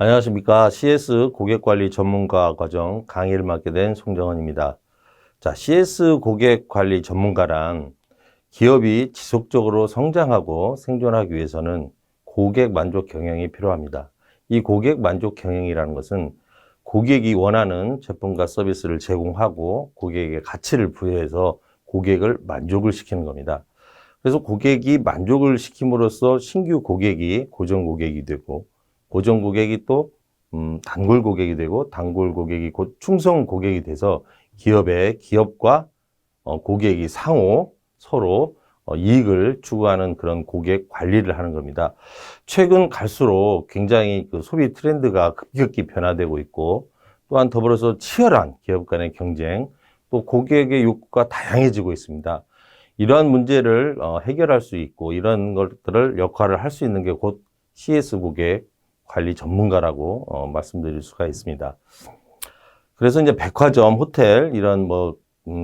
안녕하십니까. CS 고객관리 전문가 과정 강의를 맡게 된 송정헌입니다. 자, CS 고객관리 전문가란 기업이 지속적으로 성장하고 생존하기 위해서는 고객 만족 경영이 필요합니다. 이 고객 만족 경영이라는 것은 고객이 원하는 제품과 서비스를 제공하고 고객에게 가치를 부여해서 고객을 만족을 시키는 겁니다. 그래서 고객이 만족을 시킴으로써 신규 고객이 고정 고객이 되고 고정 고객이 또 단골 고객이 되고 단골 고객이 곧 충성 고객이 돼서 기업과 고객이 상호 서로 이익을 추구하는 그런 고객 관리를 하는 겁니다. 최근 갈수록 굉장히 그 소비 트렌드가 급격히 변화되고 있고 또한 더불어서 치열한 기업 간의 경쟁 또 고객의 욕구가 다양해지고 있습니다. 이러한 문제를 해결할 수 있고 이런 것들을 역할을 할 수 있는 게 곧 CS 고객 관리 전문가라고 말씀드릴 수가 있습니다. 그래서 이제 백화점, 호텔 이런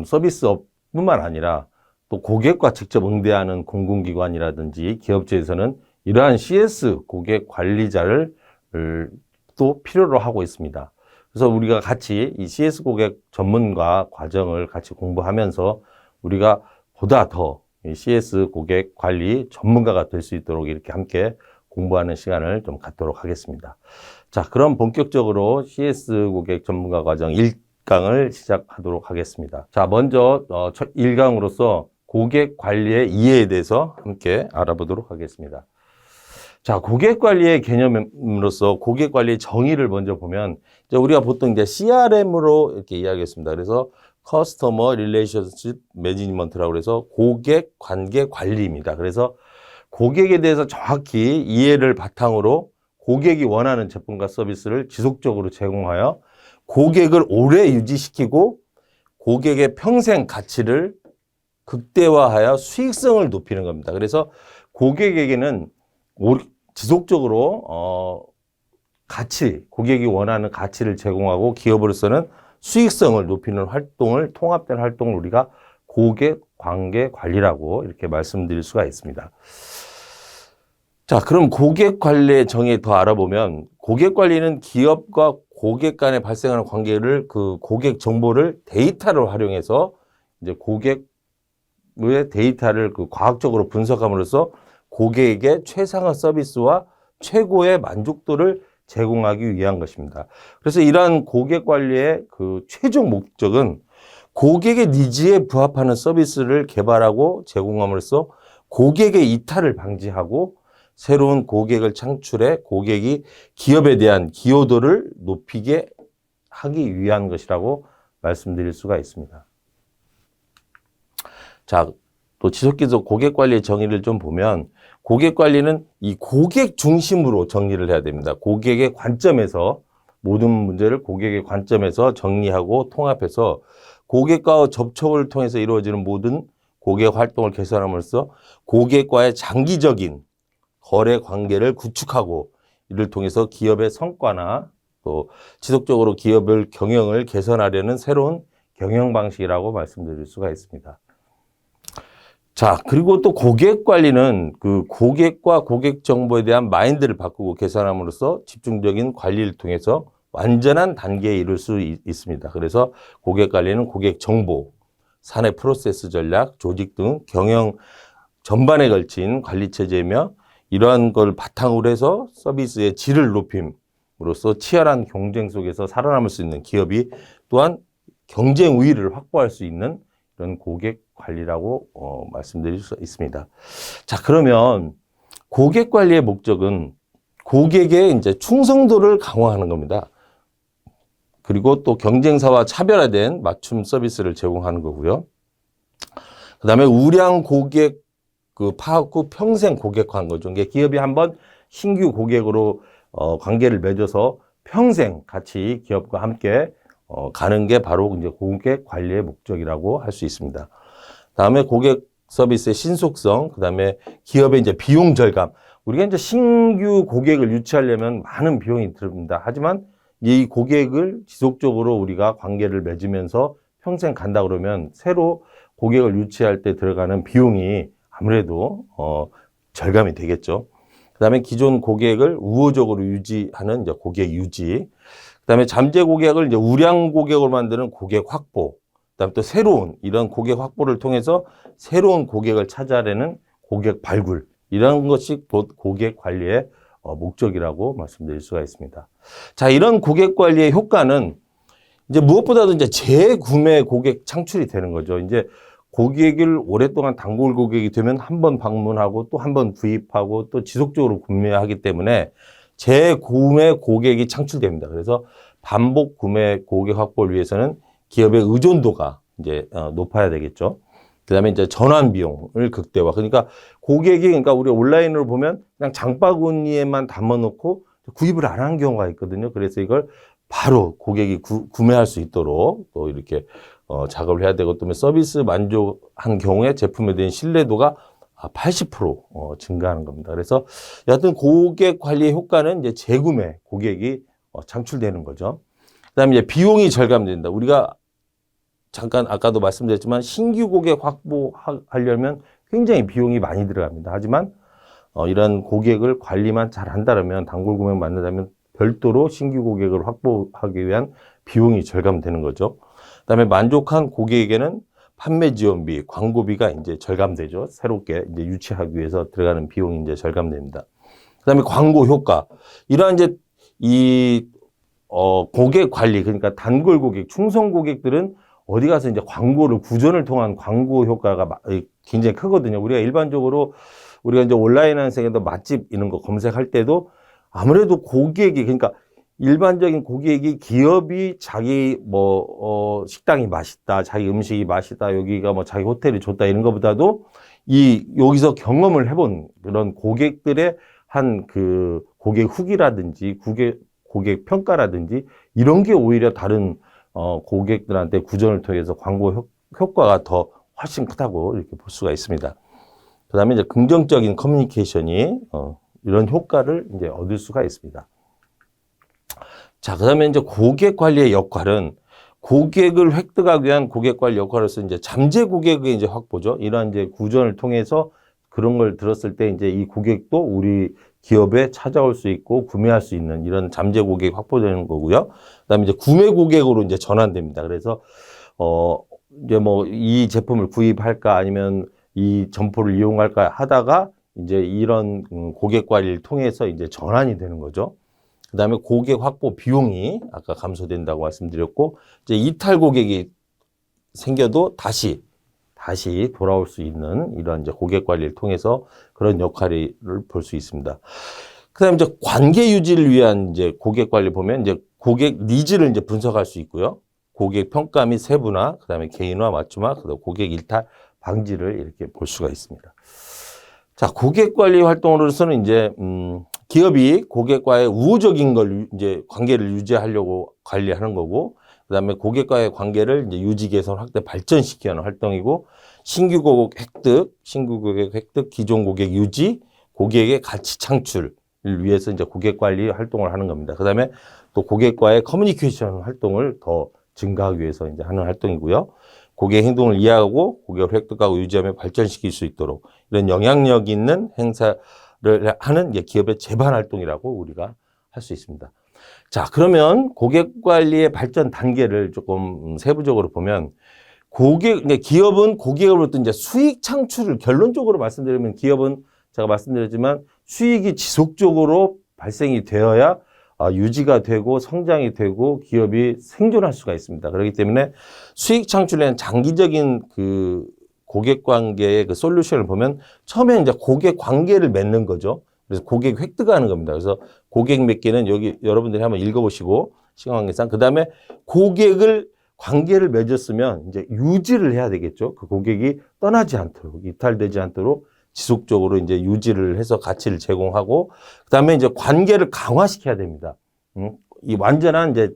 서비스업뿐만 아니라 또 고객과 직접 응대하는 공공기관이라든지 기업체에서는 이러한 CS 고객 관리자를 또 필요로 하고 있습니다. 그래서 우리가 같이 이 CS 고객 전문가 과정을 같이 공부하면서 우리가 보다 더 CS 고객 관리 전문가가 될 수 있도록 이렇게 함께 공부하는 시간을 좀 갖도록 하겠습니다. 자, 그럼 본격적으로 CS 고객 전문가 과정 1강을 시작하도록 하겠습니다. 자, 먼저 1강으로서 고객 관리의 이해에 대해서 함께 알아보도록 하겠습니다. 자, 고객 관리의 개념으로서 고객 관리의 정의를 먼저 보면 이제 우리가 보통 이제 CRM으로 이렇게 이야기했습니다. 그래서 커스터머 릴레이션십 매니지먼트라고 해서 고객 관계 관리입니다. 그래서 고객에 대해서 정확히 이해를 바탕으로 고객이 원하는 제품과 서비스를 지속적으로 제공하여 고객을 오래 유지시키고 고객의 평생 가치를 극대화하여 수익성을 높이는 겁니다. 그래서 고객에게는 지속적으로 고객이 원하는 가치를 제공하고 기업으로서는 수익성을 높이는 활동을 통합된 활동을 우리가 고객 관계 관리라고 이렇게 말씀드릴 수가 있습니다. 자, 그럼 고객 관리의 정의 더 알아보면 고객 관리는 기업과 고객 간에 발생하는 관계를 그 고객 정보를 데이터를 활용해서 이제 고객의 데이터를 그 과학적으로 분석함으로써 고객에게 최상의 서비스와 최고의 만족도를 제공하기 위한 것입니다. 그래서 이러한 고객 관리의 그 최종 목적은 고객의 니즈에 부합하는 서비스를 개발하고 제공함으로써 고객의 이탈을 방지하고 새로운 고객을 창출해 고객이 기업에 대한 기여도를 높이게 하기 위한 것이라고 말씀드릴 수가 있습니다. 자, 또 지속적으로 고객 관리의 정의를 좀 보면 고객 관리는 이 고객 중심으로 정리를 해야 됩니다. 고객의 관점에서 모든 문제를 고객의 관점에서 정리하고 통합해서 고객과 접촉을 통해서 이루어지는 모든 고객 활동을 개선함으로써 고객과의 장기적인 거래 관계를 구축하고 이를 통해서 기업의 성과나 또 지속적으로 기업의 경영을 개선하려는 새로운 경영 방식이라고 말씀드릴 수가 있습니다. 자, 그리고 또 고객 관리는 그 고객과 고객 정보에 대한 마인드를 바꾸고 개선함으로써 집중적인 관리를 통해서 완전한 단계에 이룰 수 있습니다. 그래서 고객 관리는 고객 정보, 사내 프로세스 전략, 조직 등 경영 전반에 걸친 관리 체제이며 이러한 걸 바탕으로 해서 서비스의 질을 높임으로써 치열한 경쟁 속에서 살아남을 수 있는 기업이 또한 경쟁 우위를 확보할 수 있는 이런 고객 관리라고 말씀드릴 수 있습니다. 자, 그러면 고객 관리의 목적은 고객의 이제 충성도를 강화하는 겁니다. 그리고 또 경쟁사와 차별화된 맞춤 서비스를 제공하는 거고요. 그 다음에 우량 고객 그 파악 후 평생 고객화한 거죠. 그러니까 기업이 한번 신규 고객으로 관계를 맺어서 평생 같이 기업과 함께 가는 게 바로 이제 고객 관리의 목적이라고 할 수 있습니다. 다음에 고객 서비스의 신속성, 그 다음에 기업의 이제 비용 절감. 우리가 이제 신규 고객을 유치하려면 많은 비용이 듭니다. 하지만 이 고객을 지속적으로 우리가 관계를 맺으면서 평생 간다 그러면 새로 고객을 유치할 때 들어가는 비용이 아무래도 절감이 되겠죠. 그다음에 기존 고객을 우호적으로 유지하는 이제 고객 유지. 그다음에 잠재 고객을 이제 우량 고객으로 만드는 고객 확보. 그다음에 또 새로운 이런 고객 확보를 통해서 새로운 고객을 찾아내는 고객 발굴. 이런 것이 곧 고객 관리의 목적이라고 말씀드릴 수가 있습니다. 자, 이런 고객 관리의 효과는 이제 무엇보다도 이제 재구매 고객 창출이 되는 거죠. 이제 고객을 오랫동안 단골 고객이 되면 한 번 방문하고 또 한 번 구입하고 또 지속적으로 구매하기 때문에 재구매 고객이 창출됩니다. 그래서 반복 구매 고객 확보를 위해서는 기업의 의존도가 이제 높아야 되겠죠. 그다음에 이제 전환 비용을 극대화. 그러니까 고객이 그러니까 우리 온라인으로 보면 그냥 장바구니에만 담아놓고 구입을 안 한 경우가 있거든요. 그래서 이걸 바로 고객이 구매할 수 있도록 또 이렇게 작업을 해야 되고 또 서비스 만족한 경우에 제품에 대한 신뢰도가 80% 증가하는 겁니다. 그래서 여하튼 고객 관리 효과는 이제 재구매 고객이 창출되는 거죠. 그다음에 이제 비용이 절감된다. 우리가 잠깐 아까도 말씀드렸지만 신규 고객 확보하려면 굉장히 비용이 많이 들어갑니다. 하지만 이런 고객을 관리만 잘 한다면 단골 구매 만든다면 별도로 신규 고객을 확보하기 위한 비용이 절감되는 거죠. 그다음에 만족한 고객에게는 판매 지원비, 광고비가 이제 절감되죠. 새롭게 이제 유치하기 위해서 들어가는 비용이 이제 절감됩니다. 그다음에 광고 효과. 이러한 이제 고객 관리, 그러니까 단골 고객, 충성 고객들은 어디 가서 이제 광고를 구전을 통한 광고 효과가 굉장히 크거든요. 우리가 일반적으로 우리가 이제 온라인 환경에서 맛집 이런 거 검색할 때도 아무래도 고객이 그러니까 일반적인 고객이 기업이 자기 식당이 맛있다, 자기 음식이 맛있다, 여기가 자기 호텔이 좋다 이런 것보다도 여기서 경험을 해본 그런 고객들의 한 그 고객 후기라든지 고객 평가라든지 이런 게 오히려 다른 고객들한테 구전을 통해서 광고 효과가 더 훨씬 크다고 이렇게 볼 수가 있습니다. 그 다음에 이제 긍정적인 커뮤니케이션이 이런 효과를 이제 얻을 수가 있습니다. 자, 그 다음에 이제 고객 관리의 역할은 고객을 획득하기 위한 고객 관리 역할로서 이제 잠재 고객의 이제 확보죠. 이러한 이제 구전을 통해서 그런 걸 들었을 때 이제 이 고객도 우리 기업에 찾아올 수 있고 구매할 수 있는 이런 잠재 고객 확보되는 거고요. 그다음에 이제 구매 고객으로 이제 전환됩니다. 그래서 이제 이 제품을 구입할까 아니면 이 점포를 이용할까 하다가 이제 이런 고객 관리를 통해서 이제 전환이 되는 거죠. 그다음에 고객 확보 비용이 아까 감소된다고 말씀드렸고 이제 이탈 고객이 생겨도 다시 돌아올 수 있는 이런 이제 고객 관리를 통해서 그런 역할을 볼 수 있습니다. 그다음에 이제 관계 유지를 위한 이제 고객 관리 보면 이제 고객 니즈를 이제 분석할 수 있고요. 고객 평가 및 세분화, 그다음에 개인화, 맞춤화, 그다음 고객 일탈 방지를 이렇게 볼 수가 있습니다. 자, 고객 관리 활동으로서는 이제 기업이 고객과의 우호적인 걸 이제 관계를 유지하려고 관리하는 거고, 그다음에 고객과의 관계를 이제 유지, 개선, 확대, 발전시키는 활동이고, 신규 고객 획득, 기존 고객 유지, 고객의 가치 창출을 위해서 이제 고객 관리 활동을 하는 겁니다. 그다음에 또 고객과의 커뮤니케이션 활동을 더 증가하기 위해서 이제 하는 활동이고요. 고객 행동을 이해하고 고객을 획득하고 유지하며 발전시킬 수 있도록 이런 영향력 있는 행사를 하는 기업의 제반 활동이라고 우리가 할 수 있습니다. 자, 그러면 고객 관리의 발전 단계를 조금 세부적으로 보면 기업은 고객으로부터 이제 수익 창출을 결론적으로 말씀드리면 기업은 제가 말씀드렸지만 수익이 지속적으로 발생이 되어야 유지가 되고 성장이 되고 기업이 생존할 수가 있습니다. 그렇기 때문에 수익 창출에 대한 장기적인 그 고객 관계의 그 솔루션을 보면 처음에 이제 고객 관계를 맺는 거죠. 그래서 고객 획득하는 겁니다. 그래서 고객 맺기는 여기 여러분들이 한번 읽어보시고 시간 관계상 그 다음에 관계를 맺었으면 이제 유지를 해야 되겠죠. 그 고객이 떠나지 않도록 이탈되지 않도록 지속적으로 이제 유지를 해서 가치를 제공하고 그다음에 이제 관계를 강화시켜야 됩니다. 이 완전한 이제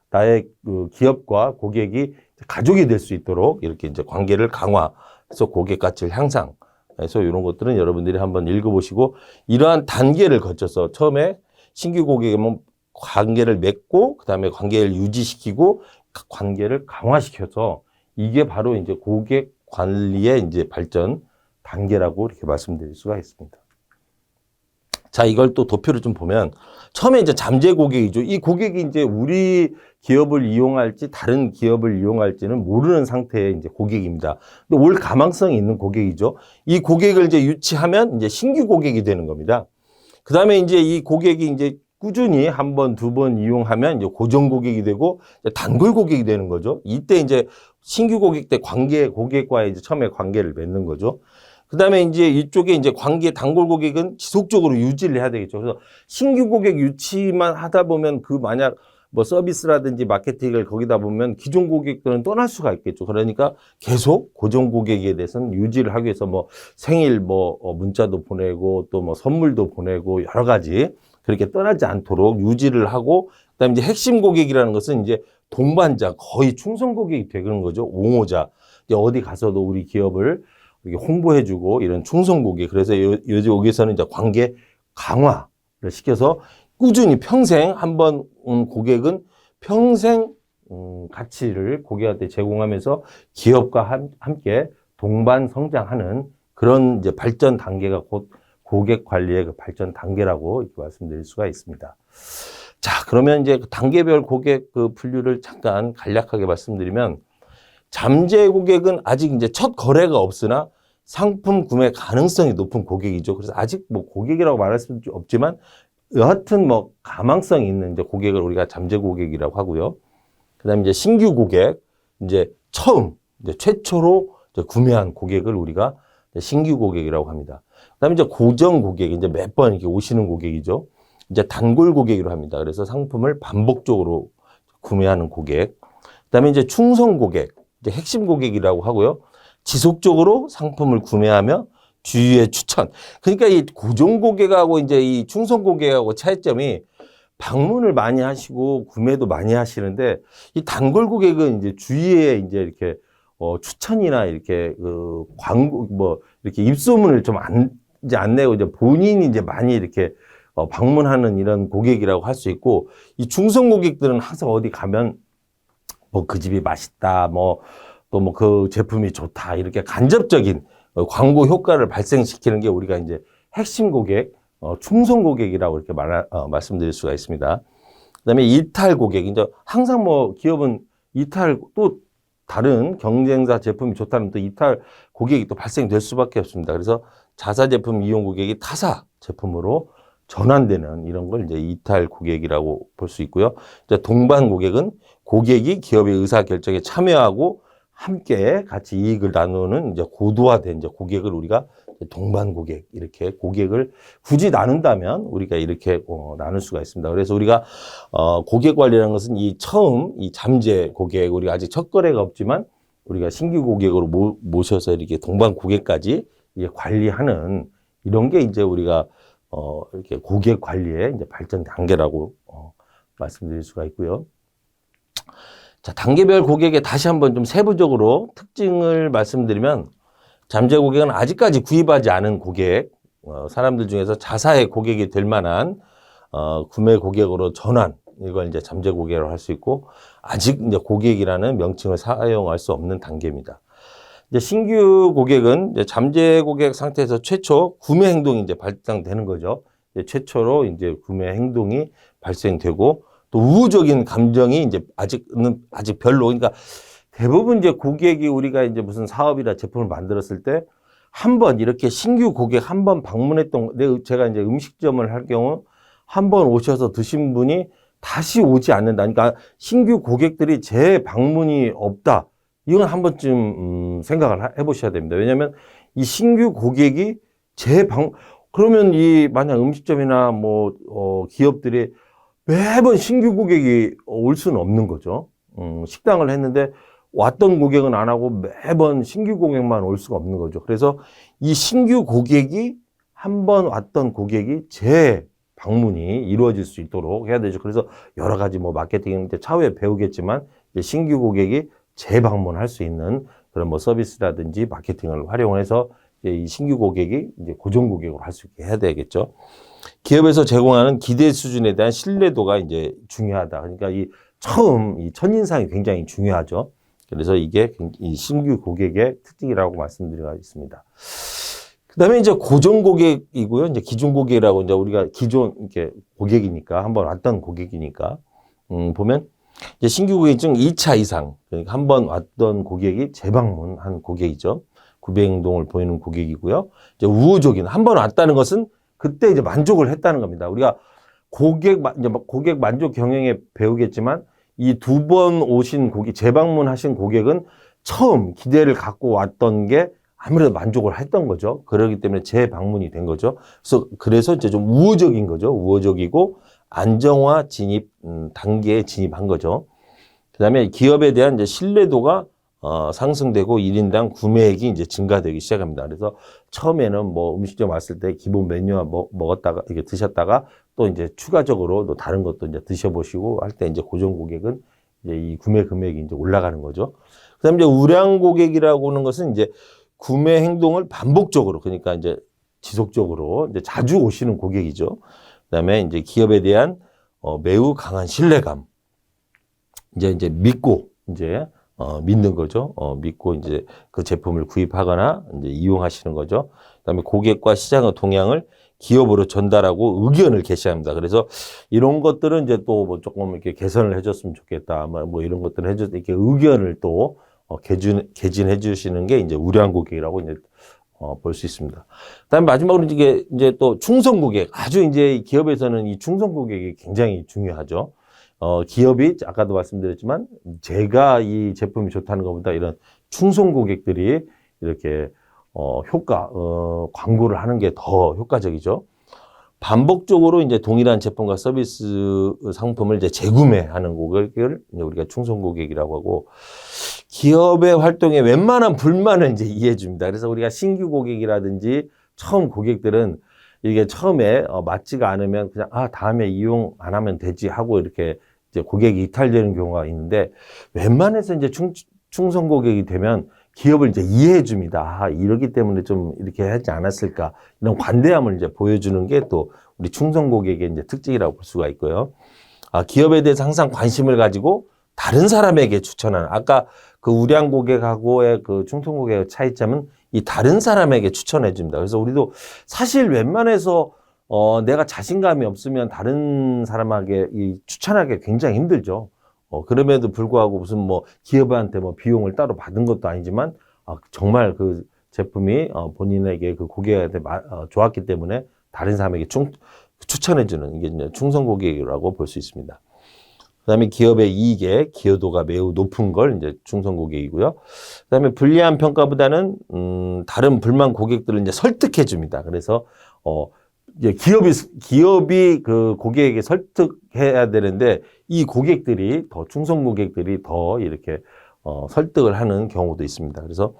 나의 그 기업과 고객이 가족이 될 수 있도록 이렇게 이제 관계를 강화해서 고객 가치를 향상해서 이런 것들은 여러분들이 한번 읽어보시고 이러한 단계를 거쳐서 처음에 신규 고객이면 관계를 맺고 그다음에 관계를 유지시키고 관계를 강화시켜서 이게 바로 이제 고객 관리의 이제 발전 단계라고 이렇게 말씀드릴 수가 있습니다. 자, 이걸 또 도표를 좀 보면 처음에 이제 잠재 고객이죠. 이 고객이 이제 우리 기업을 이용할지 다른 기업을 이용할지는 모르는 상태의 이제 고객입니다. 근데 올 가망성이 있는 고객이죠. 이 고객을 이제 유치하면 이제 신규 고객이 되는 겁니다. 그 다음에 이제 이 고객이 이제 꾸준히 한 번, 두 번 이용하면 이제 고정 고객이 되고 단골 고객이 되는 거죠. 이때 이제 신규 고객 때 고객과의 이제 처음에 관계를 맺는 거죠. 그 다음에 이제 이쪽에 이제 단골 고객은 지속적으로 유지를 해야 되겠죠. 그래서 신규 고객 유치만 하다 보면 그 만약 뭐 서비스라든지 마케팅을 거기다 보면 기존 고객들은 떠날 수가 있겠죠. 그러니까 계속 고정 고객에 대해서는 유지를 하기 위해서 뭐 생일 문자도 보내고 또 뭐 선물도 보내고 여러 가지 그렇게 떠나지 않도록 유지를 하고 그다음에 이제 핵심 고객이라는 것은 이제 동반자 거의 충성 고객이 되는 거죠. 옹호자. 이제 어디 가서도 우리 기업을 이렇게 홍보해주고 이런 충성 고객. 그래서 여기서는 이제 관계 강화를 시켜서 꾸준히 평생 한 번 온 고객은 평생 가치를 고객한테 제공하면서 기업과 함께 동반 성장하는 그런 이제 발전 단계가 곧 고객 관리의 그 발전 단계라고 이렇게 말씀드릴 수가 있습니다. 자, 그러면 이제 단계별 고객 그 분류를 잠깐 간략하게 말씀드리면 잠재 고객은 아직 이제 첫 거래가 없으나 상품 구매 가능성이 높은 고객이죠. 그래서 아직 뭐 고객이라고 말할 수 없지만 여하튼 뭐 가망성이 있는 이제 고객을 우리가 잠재 고객이라고 하고요. 그다음에 이제 신규 고객, 이제 처음, 이제 최초로 이제 구매한 고객을 우리가 신규 고객이라고 합니다. 그다음에 이제 고정 고객, 이제 몇 번 이렇게 오시는 고객이죠. 이제 단골 고객으로 합니다. 그래서 상품을 반복적으로 구매하는 고객. 그다음에 이제 충성 고객, 이제 핵심 고객이라고 하고요. 지속적으로 상품을 구매하며 주위의 추천. 그러니까 이 고정 고객하고 이제 이 충성 고객하고 차이점이 방문을 많이 하시고 구매도 많이 하시는데 이 단골 고객은 이제 주위에 이제 이렇게 추천이나 이렇게 그 광고 뭐 이렇게 입소문을 좀 이제 안 내고 이제 본인이 이제 많이 이렇게 방문하는 이런 고객이라고 할 수 있고 이 충성 고객들은 항상 어디 가면 뭐 그 집이 맛있다 뭐 또 뭐 그 제품이 좋다 이렇게 간접적인 광고 효과를 발생시키는 게 우리가 이제 핵심 고객, 충성 고객이라고 이렇게 말씀드릴 수가 있습니다. 그다음에 이탈 고객, 이제 항상 뭐 기업은 이탈 또 다른 경쟁사 제품이 좋다면 또 이탈 고객이 또 발생될 수밖에 없습니다. 그래서 자사 제품 이용 고객이 타사 제품으로 전환되는 이런 걸 이제 이탈 고객이라고 볼 수 있고요. 이제 동반 고객은 고객이 기업의 의사 결정에 참여하고 함께 같이 이익을 나누는 이제 고도화된 이제 고객을 우리가 동반 고객 이렇게 고객을 굳이 나눈다면 우리가 이렇게 나눌 수가 있습니다. 그래서 우리가 고객 관리라는 것은 이 처음 이 잠재 고객 우리가 아직 첫 거래가 없지만 우리가 신규 고객으로 모셔서 이렇게 동반 고객까지 이게 관리하는 이런 게 이제 우리가 이렇게 고객 관리의 이제 발전 단계라고 말씀드릴 수가 있고요. 자, 단계별 고객의 다시 한번 좀 세부적으로 특징을 말씀드리면 잠재 고객은 아직까지 구입하지 않은 고객, 사람들 중에서 자사의 고객이 될 만한 구매 고객으로 전환, 이걸 이제 잠재 고객이라고 할 수 있고 아직 이제 고객이라는 명칭을 사용할 수 없는 단계입니다. 이제 신규 고객은 이제 잠재 고객 상태에서 최초 구매 행동이 이제 발생되는 거죠. 이제 최초로 이제 구매 행동이 발생되고 또 우호적인 감정이 이제 아직 별로. 그러니까 대부분 이제 고객이 우리가 이제 무슨 사업이나 제품을 만들었을 때 한 번 이렇게 신규 고객 한 번 방문했던, 제가 이제 음식점을 할 경우 한 번 오셔서 드신 분이 다시 오지 않는다. 그러니까 신규 고객들이 재방문이 없다. 이건 한 번쯤 생각을 해보셔야 됩니다. 왜냐하면 이 신규 고객이 그러면 이 만약 음식점이나 뭐 기업들이 매번 신규 고객이 올 수는 없는 거죠. 식당을 했는데 왔던 고객은 안 하고 매번 신규 고객만 올 수가 없는 거죠. 그래서 이 신규 고객이 한 번 왔던 고객이 재방문이 이루어질 수 있도록 해야 되죠. 그래서 여러 가지 뭐 마케팅 이제 차후에 배우겠지만 이제 신규 고객이 재방문할 수 있는 그런 뭐 서비스라든지 마케팅을 활용해서 이 신규 고객이 이제 고정 고객으로 할 수 있게 해야 되겠죠. 기업에서 제공하는 기대 수준에 대한 신뢰도가 이제 중요하다. 그러니까 이 첫인상이 굉장히 중요하죠. 그래서 이게 이 신규 고객의 특징이라고 말씀드리고 있습니다. 그다음에 이제 고정 고객이고요. 이제 기존 고객이라고 이제 우리가 기존 이렇게 고객이니까 한번 왔던 고객이니까 보면 이제 신규 고객증 2차 이상 그러니까 한번 왔던 고객이 재방문한 고객이죠. 구매 행동을 보이는 고객이고요. 이제 우호적인 한번 왔다는 것은 그때 이제 만족을 했다는 겁니다. 우리가 이제 고객 만족 경영에 배우겠지만 이 두 번 오신 고객 재방문하신 고객은 처음 기대를 갖고 왔던 게 아무래도 만족을 했던 거죠. 그렇기 때문에 재방문이 된 거죠. 그래서 이제 좀 우호적인 거죠. 우호적이고 안정화 진입 단계에 진입한 거죠. 그다음에 기업에 대한 이제 신뢰도가 상승되고 1인당 구매액이 이제 증가되기 시작합니다. 그래서 처음에는 뭐 음식점 왔을 때 기본 메뉴와 먹었다가 이렇게 드셨다가 또 이제 추가적으로 또 다른 것도 이제 드셔보시고 할 때 이제 고정 고객은 이제 이 구매 금액이 이제 올라가는 거죠. 그다음에 이제 우량 고객이라고 하는 것은 이제 구매 행동을 반복적으로 그러니까 이제 지속적으로 이제 자주 오시는 고객이죠. 그다음에 이제 기업에 대한 매우 강한 신뢰감. 이제 믿고 이제 믿는 거죠. 믿고 이제 그 제품을 구입하거나 이제 이용하시는 거죠. 그다음에 고객과 시장의 동향을 기업으로 전달하고 의견을 게시합니다. 그래서 이런 것들은 이제 또 뭐 조금 이렇게 개선을 해줬으면 좋겠다. 뭐 이런 것들을 이렇게 의견을 또 개진해 주시는 게 이제 우량 고객이라고 이제 볼 수 있습니다. 그다음에 마지막으로 이제 또 충성 고객. 아주 이제 기업에서는 이 충성 고객이 굉장히 중요하죠. 기업이 아까도 말씀드렸지만 제가 이 제품이 좋다는 것보다 이런 충성 고객들이 이렇게 광고를 하는 게 더 효과적이죠. 반복적으로 이제 동일한 제품과 서비스 상품을 이제 재구매하는 고객을 이제 우리가 충성 고객이라고 하고 기업의 활동에 웬만한 불만을 이제 이해해 줍니다. 그래서 우리가 신규 고객이라든지 처음 고객들은 이게 처음에 맞지가 않으면 그냥 다음에 이용 안 하면 되지 하고 이렇게 이제 고객이 이탈되는 경우가 있는데 웬만해서 이제 충성 고객이 되면 기업을 이제 이해해 줍니다. 이러기 때문에 좀 이렇게 하지 않았을까 이런 관대함을 이제 보여주는 게 또 우리 충성 고객의 이제 특징이라고 볼 수가 있고요. 기업에 대해서 항상 관심을 가지고 다른 사람에게 추천하는 아까 그 우량 고객하고의 그 충성 고객의 차이점은 이 다른 사람에게 추천해 줍니다. 그래서 우리도 사실 웬만해서 내가 자신감이 없으면 다른 사람에게 추천하기 굉장히 힘들죠. 그럼에도 불구하고 무슨 뭐 기업한테 뭐 비용을 따로 받은 것도 아니지만 정말 그 제품이 본인에게 그 고객한테 좋았기 때문에 다른 사람에게 추천해주는 이게 이제 충성 고객이라고 볼 수 있습니다. 그다음에 기업의 이익에 기여도가 매우 높은 걸 이제 충성 고객이고요. 그다음에 불리한 평가보다는 다른 불만 고객들을 이제 설득해 줍니다. 그래서 이제 기업이 그 고객에게 설득해야 되는데 이 고객들이 더 충성 고객들이 더 이렇게 설득을 하는 경우도 있습니다. 그래서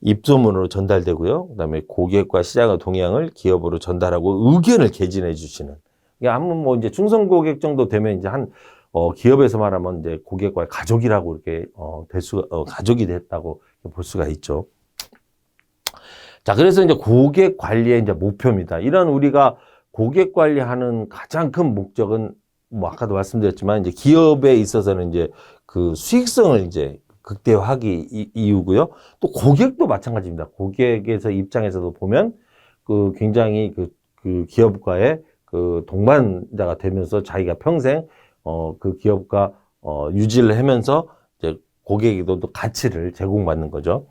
입소문으로 전달되고요. 그다음에 고객과 시장의 동향을 기업으로 전달하고 의견을 개진해 주시는. 이게 아무 뭐 이제 충성 고객 정도 되면 이제 기업에서 말하면 이제 고객과의 가족이라고 이렇게 가족이 됐다고 볼 수가 있죠. 자, 그래서 이제 고객 관리의 이제 목표입니다. 이런 우리가 고객 관리하는 가장 큰 목적은 뭐 아까도 말씀드렸지만 이제 기업에 있어서는 이제 그 수익성을 이제 극대화하기 이유고요. 또 고객도 마찬가지입니다. 고객에서 입장에서도 보면 그 굉장히 그 기업과의 그 동반자가 되면서 자기가 평생 그 기업과 유지를 하면서 이제 고객에게도 또 가치를 제공받는 거죠.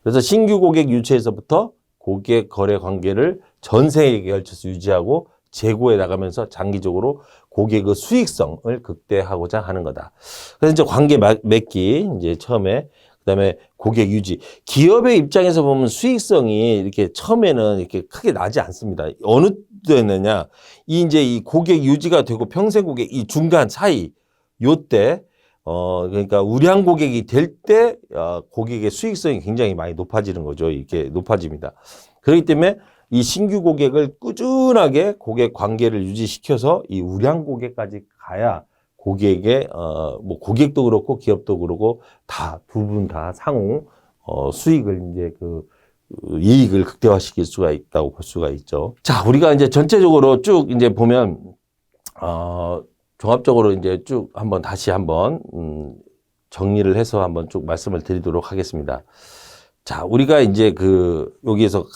그래서 신규 고객 유치에서부터 고객 거래 관계를 전세에게 걸쳐서 유지하고 재고해 나가면서 장기적으로 고객의 수익성을 극대화하고자 하는 거다. 그래서 이제 관계 맺기 이제 처음에 그다음에 고객 유지. 기업의 입장에서 보면 수익성이 이렇게 처음에는 이렇게 크게 나지 않습니다. 어느 때느냐? 이제 이 고객 유지가 되고 평생 고객 이 중간 사이 요때 그러니까 우량 고객이 될 때 고객의 수익성이 굉장히 많이 높아지는 거죠. 이렇게 높아집니다. 그렇기 때문에 이 신규 고객을 꾸준하게 고객 관계를 유지시켜서 이 우량 고객까지 가야 고객의 뭐 고객도 그렇고 기업도 그렇고 다 두 분 다 상호 수익을 이제 이익을 극대화시킬 수가 있다고 볼 수가 있죠. 자, 우리가 이제 전체적으로 쭉 이제 보면 종합적으로 이제 쭉 다시 한번 정리를 해서 한번 쭉 말씀을 드리도록 하겠습니다. 자, 우리가 이제 여기에서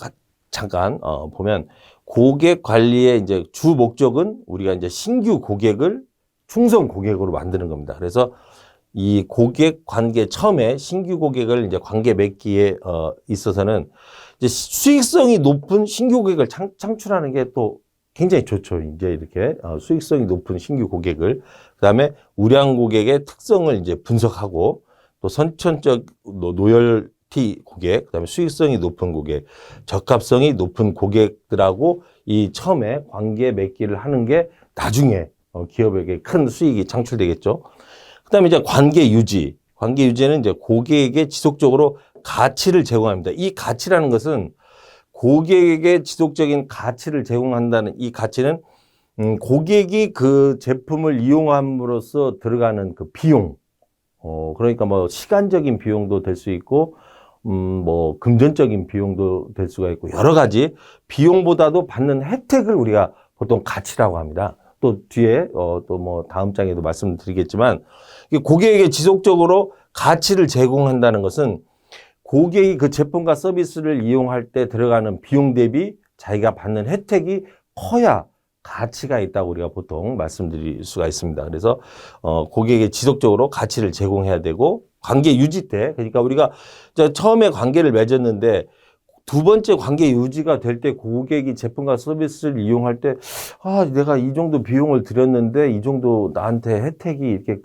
잠깐 보면 고객 관리의 이제 주 목적은 우리가 이제 신규 고객을 충성 고객으로 만드는 겁니다. 그래서 이 고객 관계 처음에 신규 고객을 이제 관계 맺기에 있어서는 이제 수익성이 높은 신규 고객을 창출하는 게 또 굉장히 좋죠. 이제 이렇게 수익성이 높은 신규 고객을, 그다음에 우량 고객의 특성을 이제 분석하고 또 선천적 노열티 고객, 그다음에 수익성이 높은 고객, 적합성이 높은 고객들하고 이 처음에 관계 맺기를 하는 게 나중에 기업에게 큰 수익이 창출되겠죠. 그다음에 이제 관계 유지. 관계 유지는 이제 고객에게 지속적으로 가치를 제공합니다. 이 가치라는 것은 고객에게 지속적인 가치를 제공한다는 이 가치는 고객이 그 제품을 이용함으로써 들어가는 그 비용, 그러니까 뭐 시간적인 비용도 될 수 있고, 뭐 금전적인 비용도 될 수가 있고, 여러 가지 비용보다도 받는 혜택을 우리가 보통 가치라고 합니다. 또 뒤에 또 뭐 다음 장에도 말씀드리겠지만, 고객에게 지속적으로 가치를 제공한다는 것은 고객이 그 제품과 서비스를 이용할 때 들어가는 비용 대비 자기가 받는 혜택이 커야 가치가 있다고 우리가 보통 말씀드릴 수가 있습니다. 그래서 고객에게 지속적으로 가치를 제공해야 되고, 관계 유지 때, 그러니까 우리가 처음에 관계를 맺었는데 두 번째 관계 유지가 될 때 고객이 제품과 서비스를 이용할 때, 내가 이 정도 비용을 들였는데 이 정도 나한테 혜택이 이렇게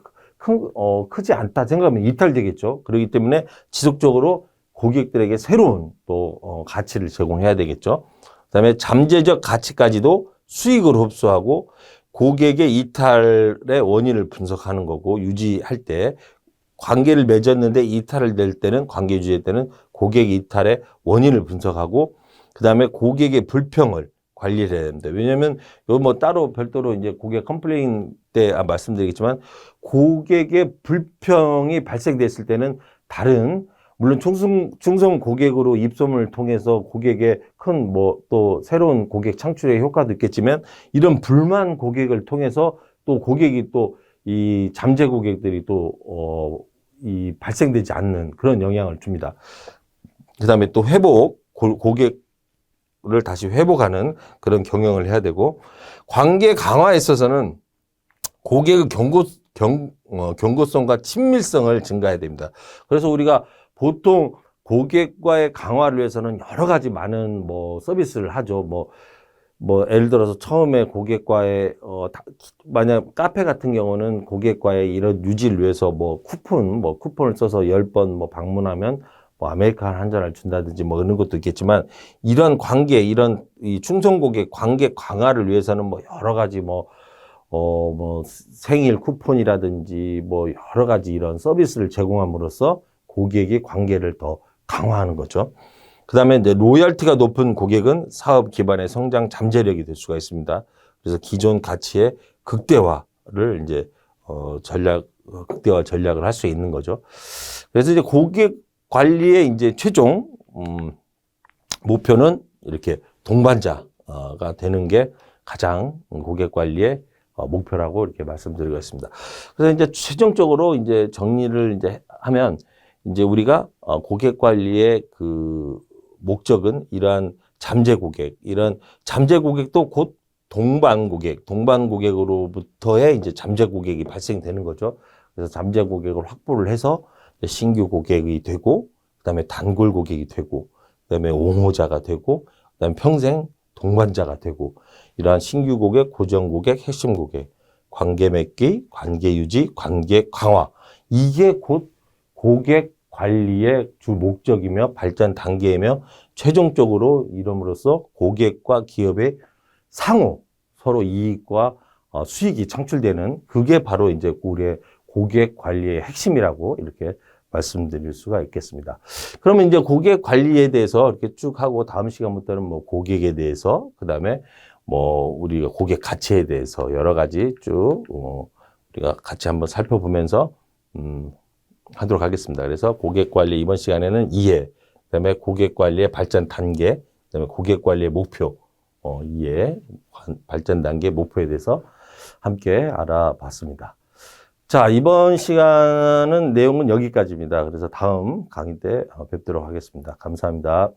크지 않다 생각하면 이탈되겠죠. 그렇기 때문에 지속적으로 고객들에게 새로운 또 가치를 제공해야 되겠죠. 그다음에 잠재적 가치까지도 수익을 흡수하고 고객의 이탈의 원인을 분석하는 거고, 유지할 때 관계를 맺었는데 이탈을 낼 때는, 관계 유지할 때는 고객 이탈의 원인을 분석하고, 그다음에 고객의 불평을 관리를 해야 됩니다. 왜냐하면 이거 뭐 따로 별도로 이제 고객 컴플레인 때 말씀드리겠지만, 고객의 불평이 발생됐을 때는 다른, 물론 충성 고객으로 입소문을 통해서 고객의 큰 뭐 또 새로운 고객 창출의 효과도 있겠지만, 이런 불만 고객을 통해서 또 고객이 또 이 잠재 고객들이 또 이 발생되지 않는 그런 영향을 줍니다. 그다음에 또 회복, 고객을 다시 회복하는 그런 경영을 해야 되고, 관계 강화에 있어서는 고객의 경고성과 친밀성을 증가해야 됩니다. 그래서 우리가 보통 고객과의 강화를 위해서는 여러 가지 많은 뭐 서비스를 하죠. 뭐 예를 들어서 처음에 고객과의 만약 카페 같은 경우는 고객과의 이런 유지를 위해서 뭐 쿠폰을 써서 10번 뭐 방문하면 뭐 아메리카노 한 잔을 준다든지 뭐 이런 것도 있겠지만, 이런 관계, 이런 이 충성 고객 관계 강화를 위해서는 뭐 여러 가지 뭐 생일 쿠폰이라든지 뭐 여러 가지 이런 서비스를 제공함으로써 고객의 관계를 더 강화하는 거죠. 그 다음에 이제 로열티가 높은 고객은 사업 기반의 성장 잠재력이 될 수가 있습니다. 그래서 기존 가치의 극대화를 이제 극대화 전략을 할 수 있는 거죠. 그래서 이제 고객 관리의 이제 최종 목표는 이렇게 동반자가 되는 게 가장 고객 관리의 목표라고 이렇게 말씀드리겠습니다. 그래서 이제 최종적으로 이제 정리를 이제 하면, 이제 우리가 고객 관리의 그 목적은 이러한 잠재 고객, 이런 잠재 고객도 곧 동반 고객으로부터의 이제 잠재 고객이 발생되는 거죠. 그래서 잠재 고객을 확보를 해서 신규 고객이 되고, 그다음에 단골 고객이 되고, 그다음에 옹호자가 되고, 그다음에 평생 동반자가 되고, 이러한 신규 고객, 고정 고객, 핵심 고객, 관계 맺기, 관계 유지, 관계 강화, 이게 곧 고객 관리의 주 목적이며 발전 단계이며, 최종적으로 이름으로써 고객과 기업의 상호 서로 이익과 수익이 창출되는, 그게 바로 이제 우리의 고객 관리의 핵심이라고 이렇게 말씀드릴 수가 있겠습니다. 그러면 이제 고객 관리에 대해서 이렇게 쭉 하고, 다음 시간부터는 뭐 고객에 대해서, 그 다음에 뭐 우리가 고객 가치에 대해서 여러 가지 쭉 우리가 같이 한번 살펴보면서 하도록 하겠습니다. 그래서 고객 관리 이번 시간에는 이해, 그다음에 고객 관리의 발전 단계, 그다음에 고객 관리의 목표, 이해, 발전 단계, 목표에 대해서 함께 알아봤습니다. 자, 이번 시간은 내용은 여기까지입니다. 그래서 다음 강의 때 뵙도록 하겠습니다. 감사합니다.